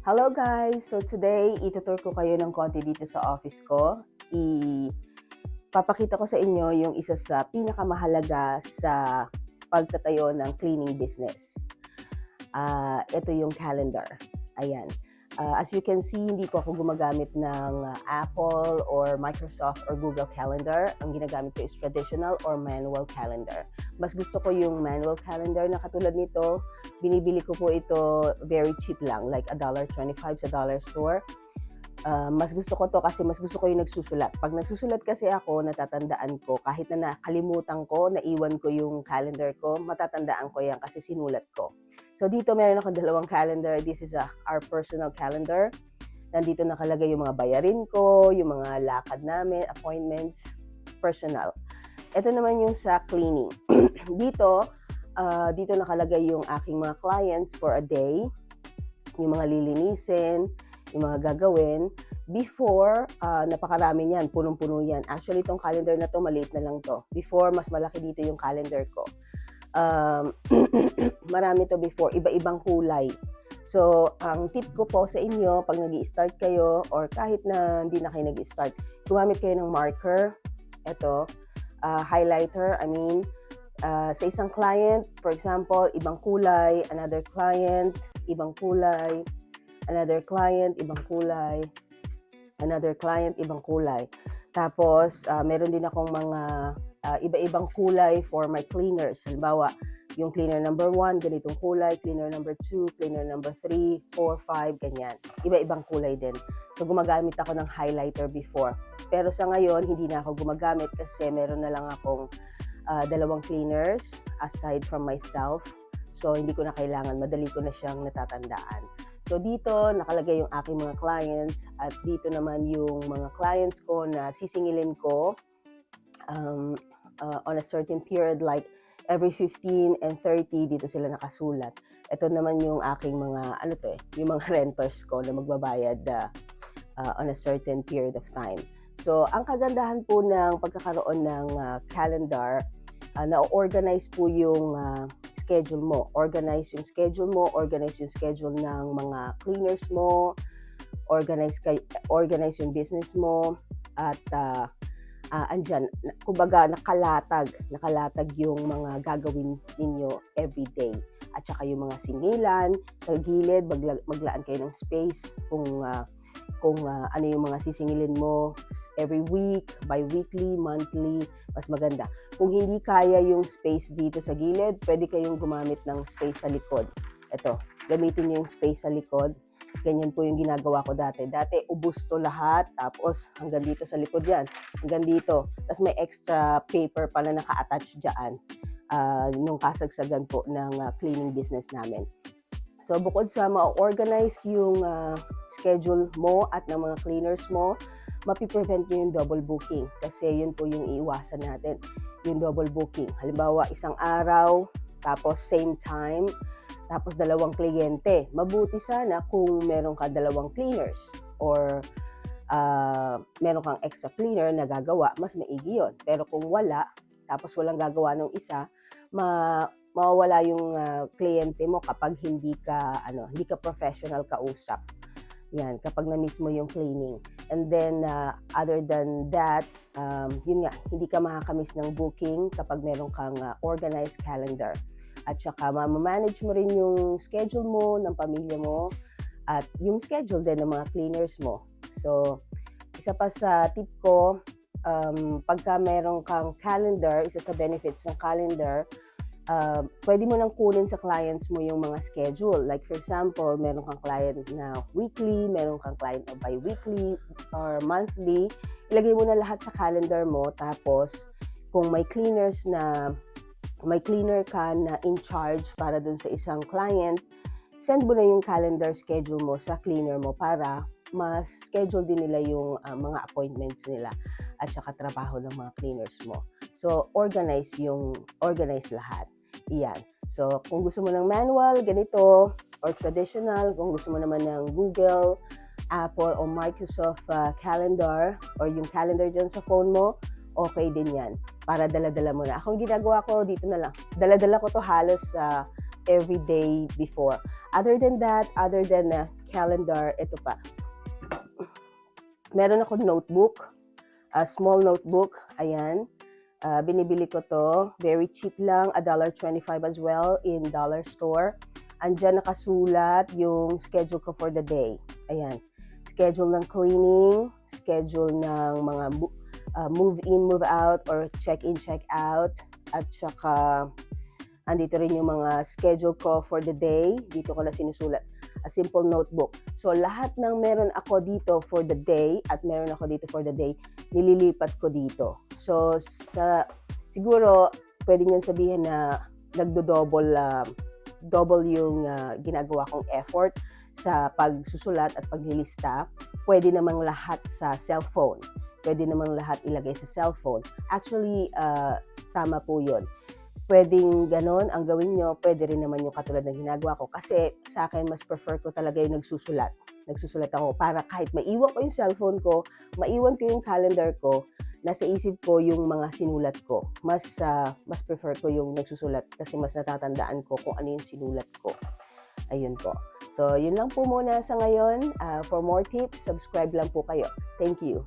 Hello guys! So today, itutur ko kayo ng konti dito sa office ko. Papakita ko sa inyo yung isa sa pinakamahalaga sa pagtatayo ng cleaning business. Ito yung calendar. Ayan. As you can see, hindi po ako gumagamit ng Apple or Microsoft or Google Calendar. Ang ginagamit ko is traditional or manual calendar. Mas gusto ko yung manual calendar na katulad nito. Binibili ko po ito very cheap lang, like $1.25 sa dollar store. Mas gusto ko to kasi mas gusto ko yung nagsusulat. Pag nagsusulat kasi ako, natatandaan ko, kahit na nakalimutan ko, naiwan ko yung calendar ko, matatandaan ko yan kasi sinulat ko. So dito meron ako dalawang calendar. This is our personal calendar. Nandito nakalagay yung mga bayarin ko, yung mga lakad namin, appointments, personal. Ito naman yung sa cleaning. Dito nakalagay yung aking mga clients for a day, yung mga lilinisin, yung mga gagawin. Before, napakarami niyan, punong-puno yan. Actually, itong calendar na to, maliit na lang to. Before, mas malaki dito yung calendar ko. Marami to before, iba-ibang kulay. So, ang tip ko po sa inyo, pag nag-i-start kayo, or kahit na hindi na kayo nag-i-start, gumamit kayo ng marker. Ito, highlighter, sa isang client, for example, ibang kulay, another client, ibang kulay, another client, ibang kulay, another client, ibang kulay. Tapos, meron din akong mga iba-ibang kulay for my cleaners. Halimbawa, yung cleaner number 1, ganitong kulay, cleaner number 2, cleaner number 3, 4, 5, ganyan. Iba-ibang kulay din. So, gumagamit ako ng highlighter before. Pero sa ngayon, hindi na ako gumagamit kasi meron na lang akong dalawang cleaners aside from myself. So, hindi ko na kailangan, madali ko na siyang natatandaan. So, dito nakalagay yung aking mga clients at dito naman yung mga clients ko na sisingilin ko on a certain period, like every 15 and 30, dito sila nakasulat. Ito naman yung aking mga, yung mga renters ko na magbabayad on a certain period of time. So, ang kagandahan po ng pagkakaroon ng calendar, na-organize po yung schedule mo. Organize yung schedule mo, organize yung schedule ng mga cleaners mo, organize yung business mo, at andyan, kumbaga nakalatag yung mga gagawin ninyo everyday. At saka yung mga singilan, sa gilid, maglaan kayo ng space kung ano yung mga sisingilin mo every week, bi-weekly, monthly, mas maganda. Kung hindi kaya yung space dito sa gilid, pwede kayong gumamit ng space sa likod. Ito, gamitin nyo yung space sa likod. Ganyan po yung ginagawa ko dati. Dati, ubos to lahat, tapos hanggang dito sa likod yan, hanggang dito. Tapos may extra paper pa na naka-attach dyan nung kasagsagan po ng cleaning business namin. So, bukod sa ma-organize yung schedule mo at ng mga cleaners mo, mapiprevent nyo yung double booking. Kasi yun po yung iiwasan natin, yung double booking. Halimbawa, isang araw, tapos same time, tapos dalawang kliyente. Mabuti sana kung meron ka dalawang cleaners or meron kang extra cleaner na gagawa, mas maigi yun. Pero kung wala, tapos walang gagawa ng isa, mawawala yung kliyente mo kapag hindi ka professional kausap. Yan, kapag na-miss mo yung cleaning. And then, other than that, yun nga, hindi ka makakamiss ng booking kapag meron kang organized calendar. At saka, ma-manage mo rin yung schedule mo ng pamilya mo at yung schedule din ng mga cleaners mo. So, isa pa sa tip ko, pagka meron kang calendar, isa sa benefits ng calendar, pwede mo nang kunin sa clients mo yung mga schedule. Like for example, meron kang client na weekly, meron kang client na bi-weekly or monthly. Ilagay mo na lahat sa calendar mo. Tapos, kung may cleaner ka na in charge para dun sa isang client, send mo na yung calendar schedule mo sa cleaner mo para mas schedule din nila yung mga appointments nila at saka trabaho ng mga cleaners mo. So, organize lahat. Iyan. So, kung gusto mo ng manual, ganito, or traditional, kung gusto mo naman ng Google, Apple, o Microsoft calendar, or yung calendar dyan sa phone mo, okay din yan. Para dala-dala mo na. Akong ginagawa ko, dito na lang. Dala-dala ko to halos every day before. Other than that, other than calendar, ito pa. Meron ako notebook, a small notebook. Ayan. Binibili ko to. Very cheap lang. $1.25 as well in dollar store. Andyan nakasulat yung schedule ko for the day. Ayan. Schedule ng cleaning, schedule ng mga move in, move out, or check in, check out. At saka, andito rin yung mga schedule ko for the day. Dito ko na sinusulat. A simple notebook. So, lahat ng meron ako dito for the day at meron ako dito for the day, nililipat ko dito. So, siguro, pwede nyo sabihin na double yung ginagawa kong effort sa pagsusulat at paglilista. Pwede namang lahat sa cellphone. Pwede namang lahat ilagay sa cellphone. Actually, tama po yun. Pwedeng ganon ang gawin nyo, pwede rin naman yung katulad ng ginagawa ko. Kasi sa akin, mas prefer ko talaga yung nagsusulat. Nagsusulat ako para kahit maiwan ko yung cellphone ko, maiwan ko yung calendar ko, nasa isip ko yung mga sinulat ko. Mas prefer ko yung nagsusulat kasi mas natatandaan ko kung ano yung sinulat ko. Ayun po. So, yun lang po muna sa ngayon. For more tips, subscribe lang po kayo. Thank you.